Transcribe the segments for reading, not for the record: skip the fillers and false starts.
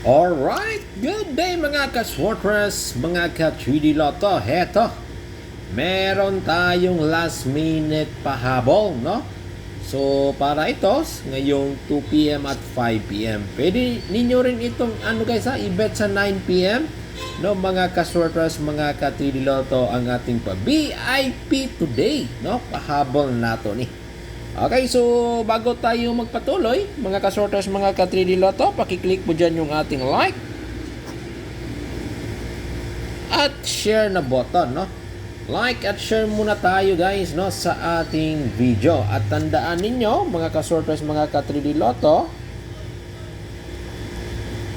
Alright, good day mga ka-Swarters, mga ka-3D Lotto. Heto, meron tayong last minute pahabol, no? So, para ito, ngayong 2 p.m. at 5 p.m. Pwede ninyo rin itong, i-bet sa 9 p.m. No, mga ka-Swarters, mga ka-3D Lotto, ang ating pa-VIP today, no? Pahabol nato ni. Okay, so bago tayo magpatuloy, mga ka-sorters, mga ka-3D Lotto, pakiclick po dyan yung ating like at share na button, no? Like at share muna tayo guys, no, sa ating video. At tandaan ninyo, mga ka-sorters, mga ka-3D Lotto,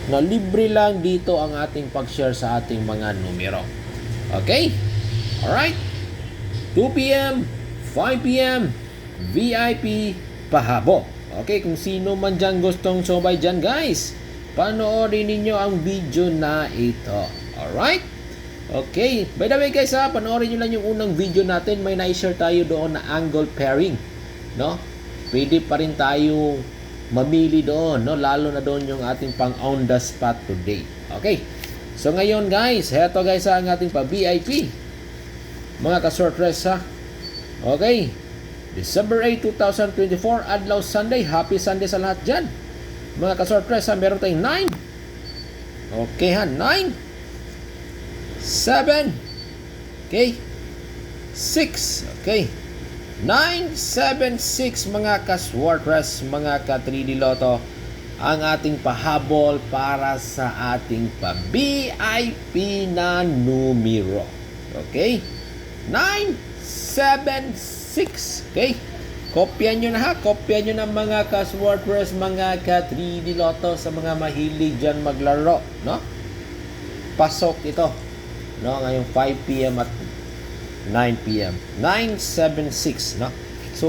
na libre lang dito ang ating pag-share sa ating mga numero. Okay? Alright? 2 p.m., 5 p.m., VIP pahabol. Okay, kung sino man dyan gustong subay dyan guys, panoorin ninyo ang video na ito. Alright? Okay, by the way guys panoorin nyo lang yung unang video natin. May na-share tayo doon na angle pairing, no? Pwede pa rin tayo mamili doon, no? Lalo na doon yung ating pang on the spot today. Okay, so ngayon guys, heto guys ang ating pa VIP, mga ka-sortress Okay, December 8, 2024, Adlaw Sunday. Happy Sunday sa lahat dyan. Mga ka-sorpresa, meron tayong 9. Okay 9. 7. Okay. 6. Okay. 9, 7, 6 mga ka-sorpresa, mga ka-3D Lotto. Ang ating pahabol para sa ating pa-VIP na numero. Okay. 9, 7, 6. Okay? Kopya nyo na Kopya nyo na mga ka-Swarters, mga ka-3D Lotto sa mga mahilig dyan maglaro. No? Pasok ito. No? Ngayong 5 p.m. at 9 p.m. 976. No? So,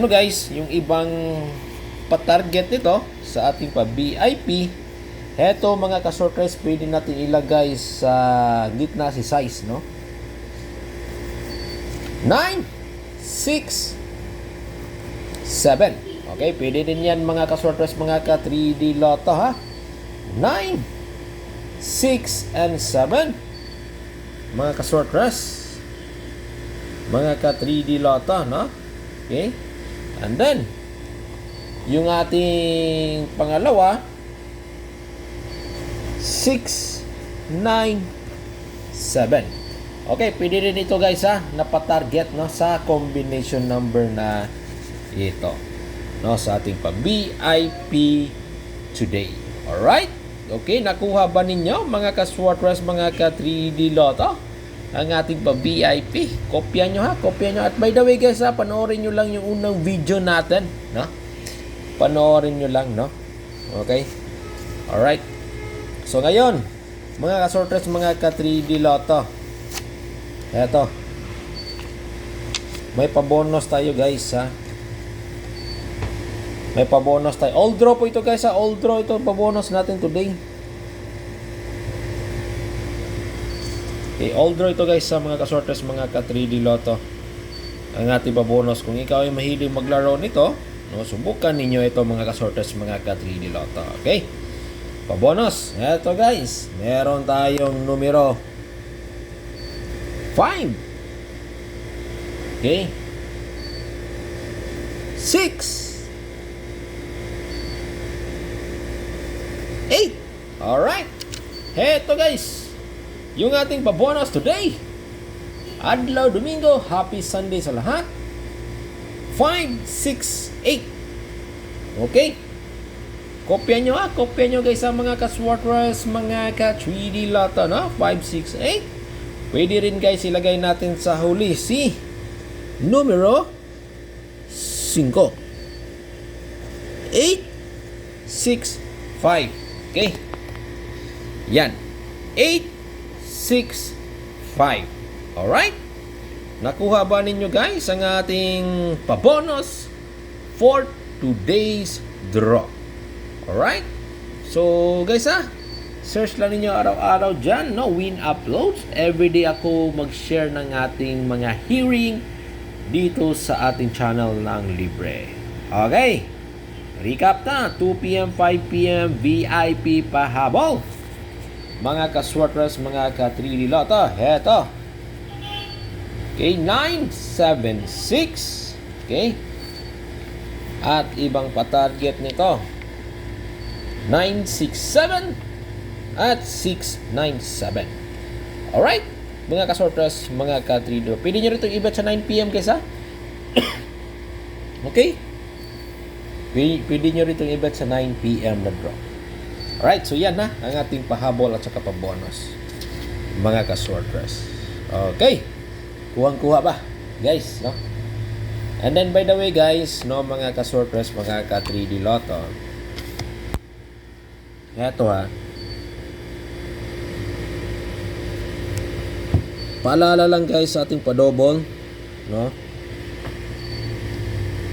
guys, yung ibang patarget nito sa ating pa-VIP, heto mga ka-Swarters, pwede natin ilagay sa gitna si size. No? 9, 6, 7. Okay, pwede din yan mga ka-sorters, mga ka-3D Lotto 9, 6, and 7. Mga ka-sorters, mga ka-3D Lotto, no? Okay. And then, yung ating pangalawa, 6, 9, 7. Okay, pwede rin ito guys na pa-target, no, sa combination number na ito, no, sa ating pa-VIP today. Alright? Okay, nakuha ba ninyo mga ka-Swarters, mga ka-3D Lotto ang ating pa-VIP? Kopya nyo kopya nyo. At by the way guys panoorin nyo lang yung unang video natin, no? Panoorin nyo lang, no? Okay? Alright? So ngayon, mga ka-Swarters, mga ka-3D Lotto, eto, may pabonus tayo guys may pabonus tayo. All draw po ito guys all draw ito pabonus natin today. Okay, all draw ito guys mga ka-sorters, mga ka-3D Lotto, ang ating pabonus. Kung ikaw ay mahilig maglaro nito, no, subukan ninyo ito mga ka-sorters, mga ka-3D Lotto. Okay, pabonus, eto guys, meron tayong numero 5. Okay. 6. 8. Alright. Heto guys, yung ating pabonus today. Adlaw Domingo, happy Sunday sa lahat. 5, 6, 8. Okay. Kopya nyo guys sa mga ka-Swarters, mga ka-3D Lotto, no? 5, 6, 8. Pwede rin guys ilagay natin sa huli si numero 5. 8, 6, 5. Okay. Yan. 8, 6, 5. Alright? Nakuha ba ninyo guys ang ating pabonus for today's draw? Alright? So guys search lang ninyo araw-araw dyan, no? Win Uploads. Everyday ako mag-share ng ating mga hearing dito sa ating channel ng libre. Okay? Recap na, 2 p.m., 5 p.m., VIP pahabol. Mga ka-Swertres, mga ka-3D Lotto, heto. Okay, 976. Okay. At ibang pa-target nito, 967 at 697. Alright, mga ka-Swertres, mga ka-3D Lotto. Pwede nyo rin itong i-bet sa 9 p.m. kaysa? Okay. Pwede nyo rin itong i-bet sa 9 p.m. na draw. Alright, so yan na ang ating pahabol at saka pa-bonus, mga ka-Swertres. Okay, kuhang-kuha ba, guys, no? And then by the way, guys, no, mga ka-Swertres, mga ka-3D Lotto, eto ha, paalala lang guys sa ating pa-double, no?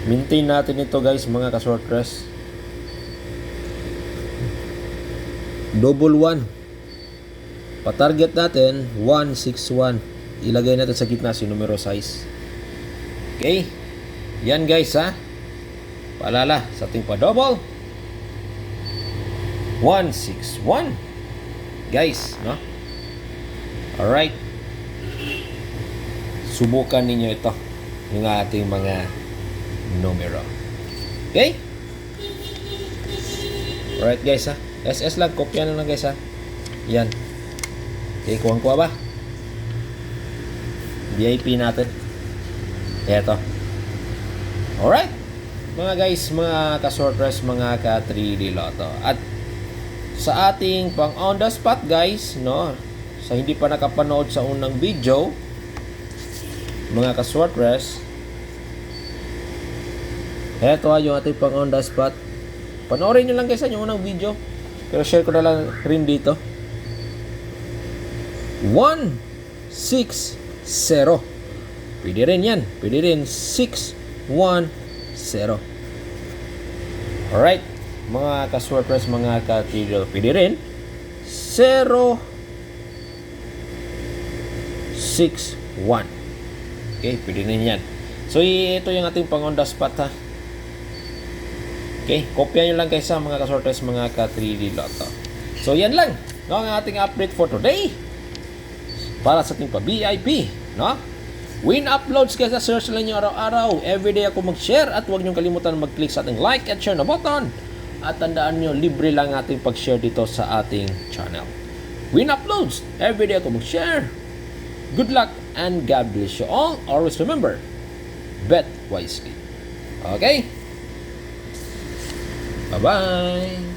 Maintain natin ito guys, mga ka-Swertres. Double 1. Pa-target natin 161. Ilagay natin sa gitna si numero size. Okay? Yan guys ha. Paalala sa ating pa-double 161. Guys, no? Alright. Subukan ninyo ito, yung ating mga numero. Okay? Alright guys ha. SS lang, kopya na lang guys ha. Yan. Okay, kuha ba? VIP natin. Eto. Alright. Mga guys, mga ka-Swertres, mga ka-3D Lotto. At sa ating pang on the spot guys, no, sa hindi pa nakapanood sa unang video, mga ka-Swertres, eto yung ating pang on the spot. Panoorin nyo lang guys yung unang video, pero share ko na lang rin dito. 160. Pwede rin yan. Pwede rin 610. Alright, mga ka-Swertres, mga ka-3D, pwede rin 061. Okay, pwede rin yan. So ito yung ating pang on the spot ha. Okay, kopya nyo lang guys sa mga ka-Swertres, mga ka-3D Lotto. So yan lang, no, ang ating update for today para sa ating pa-VIP, no? Win uploads guys, search lang nyo araw-araw. Everyday ako mag-share at huwag nyo kalimutan mag-click sa ating like at share na button. At tandaan nyo, libre lang ating pag-share dito sa ating channel. Win uploads, everyday ako mag-share. Good luck and God bless you all. Always remember, bet wisely. Okay? Bye-bye!